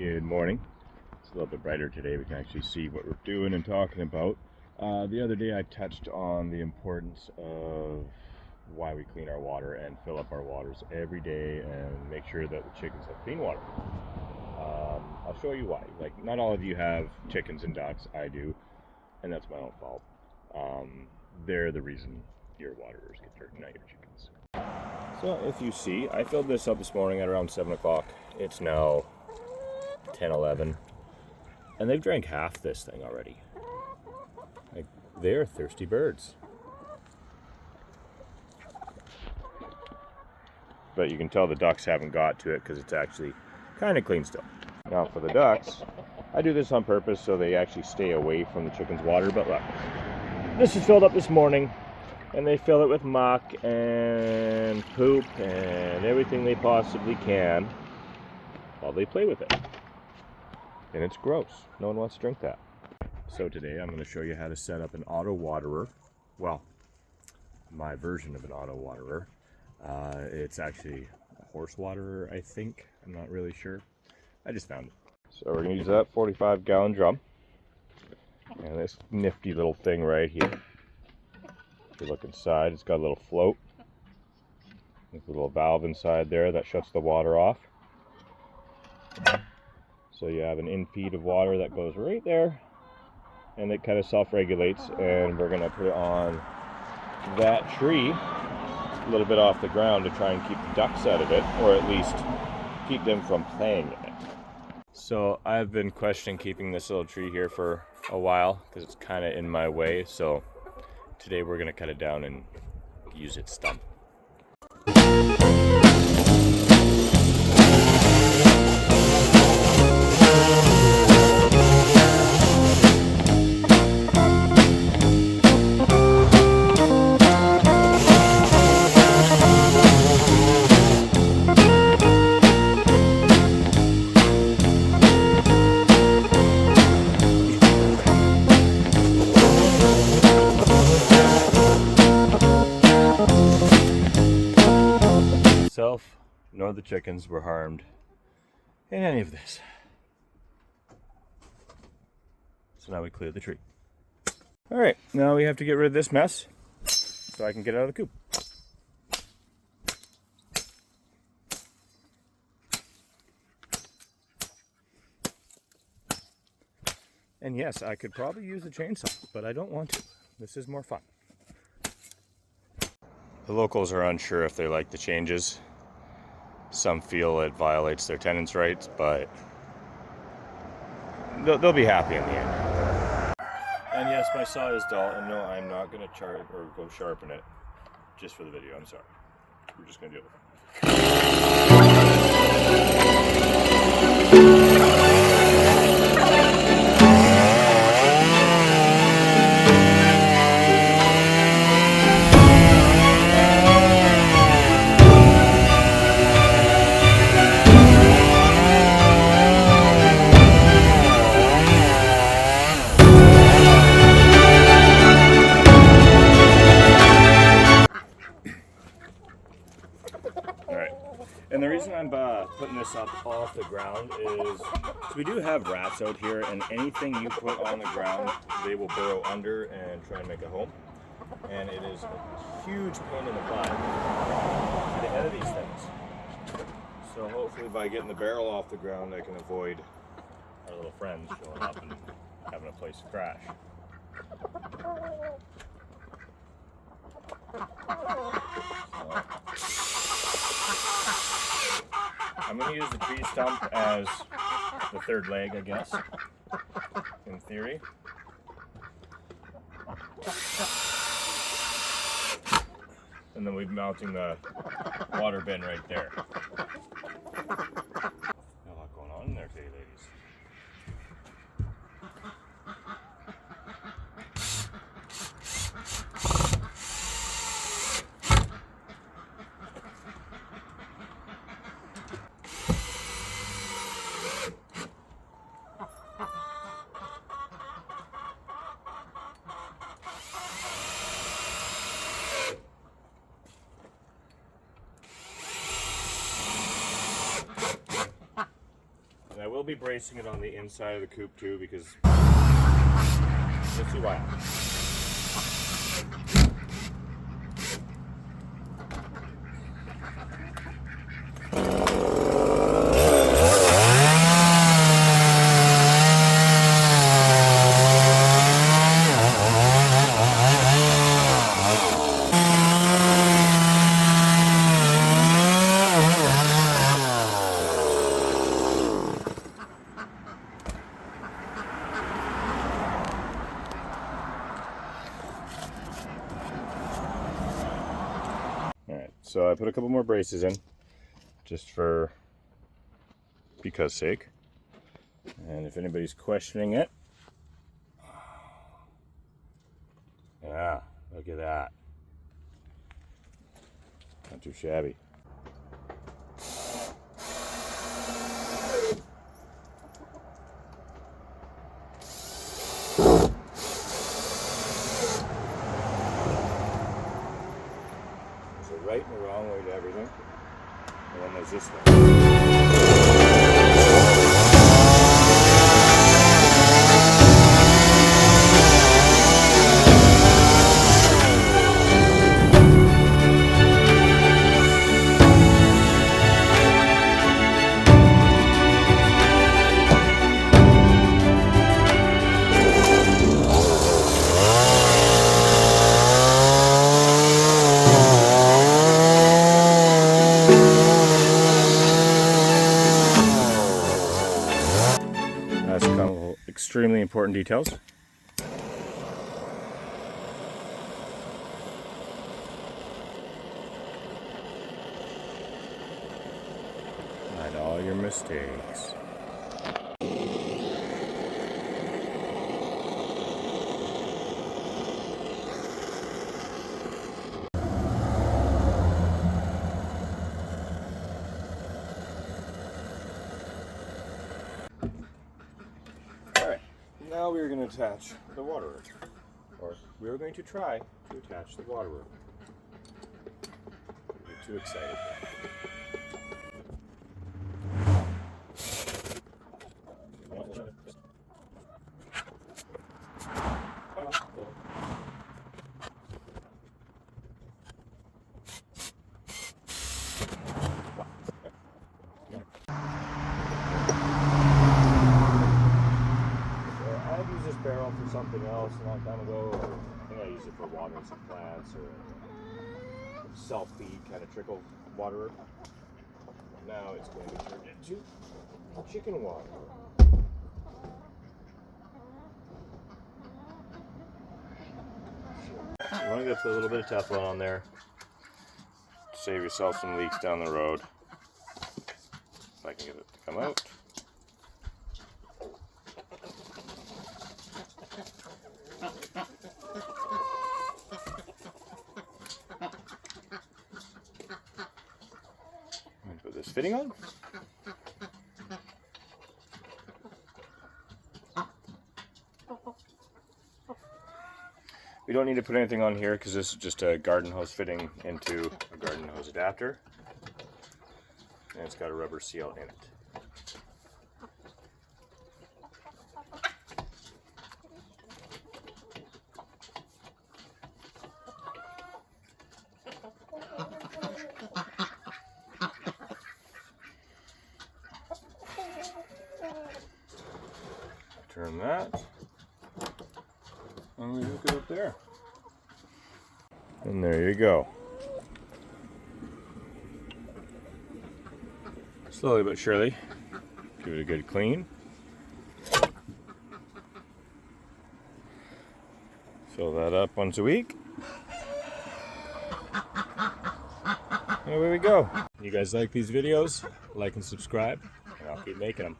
Good morning. It's a little bit brighter today. We can actually see what we're doing and talking about. The other day I touched on the importance of why we clean our water and fill up our waters every day and make sure that the chickens have clean water. I'll show you why. Like, not all of you have chickens and ducks. I do, and that's my own fault. They're the reason your waterers get dirty, not your chickens. So if you see, I filled this up this morning at around 7 o'clock. It's now 10:11, and they've drank half this thing already. Like, they're thirsty birds. But you can tell the ducks haven't got to it because it's actually kind of clean still. Now for the ducks, I do this on purpose so they actually stay away from the chickens' water. But look, this is filled up this morning, and they fill it with muck and poop and everything they possibly can while they play with it. And it's gross. No one wants to drink that. So today I'm going to show you how to set up an auto waterer. Well, my version of an auto waterer. It's actually a horse waterer, I think. I'm not really sure. I just found it. So we're going to use that 45-gallon drum. And this nifty little thing right here. If you look inside, it's got a little float. There's a little valve inside there that shuts the water off. So you have an in-feed of water that goes right there, and it kind of self-regulates, and we're going to put it on that tree a little bit off the ground to try and keep the ducks out of it, or at least keep them from playing in it. So I've been questioning keeping this little tree here for a while because it's kind of in my way, so today we're going to cut it down and use its stump. Myself nor the chickens were harmed in any of this. So now we clear the tree. Alright, now we have to get rid of this mess so I can get out of the coop. And yes, I could probably use a chainsaw, but I don't want to. This is more fun. The locals are unsure if they like the changes. Some feel it violates their tenants' rights, but they'll be happy in the end. And yes, my saw is dull, and no, I'm not going to chart or go sharpen it just for the video. I'm sorry. We're just going to do it. And the reason I'm putting this up off the ground is we do have rats out here, and anything you put on the ground, they will burrow under and try and make a home. And it is a huge pain in the butt to get out of these things. So hopefully by getting the barrel off the ground, I can avoid our little friends showing up and having a place to crash. I'm going to use the tree stump as the third leg, I guess, in theory. And then we'll be mounting the water bin right there. A lot going on in there today, ladies. I will be bracing it on the inside of the coop too, because you'll see why. Alright, so I put a couple more braces in, just because sake. And if anybody's questioning it, yeah, look at that. Not too shabby. There's a right and a wrong way to everything. And then there's this one. That's a couple extremely important details. Hide all your mistakes. Now we are going to attach the water room, or we are going to try to attach the water room. Don't get too excited. Barrel for something else a long time ago, or I think I used it for watering some plants or self-feed kind of trickle waterer. Now it's going to turn into chicken water. You want to get a little bit of Teflon on there to save yourself some leaks down the road. If I can get it to come out. Put this fitting on. We don't need to put anything on here because this is just a garden hose fitting into a garden hose adapter, and it's got a rubber seal in it. Turn that, and we hook it up there. And there you go. Slowly but surely, give it a good clean. Fill that up once a week. And away we go. You guys like these videos? Like and subscribe, and I'll keep making them.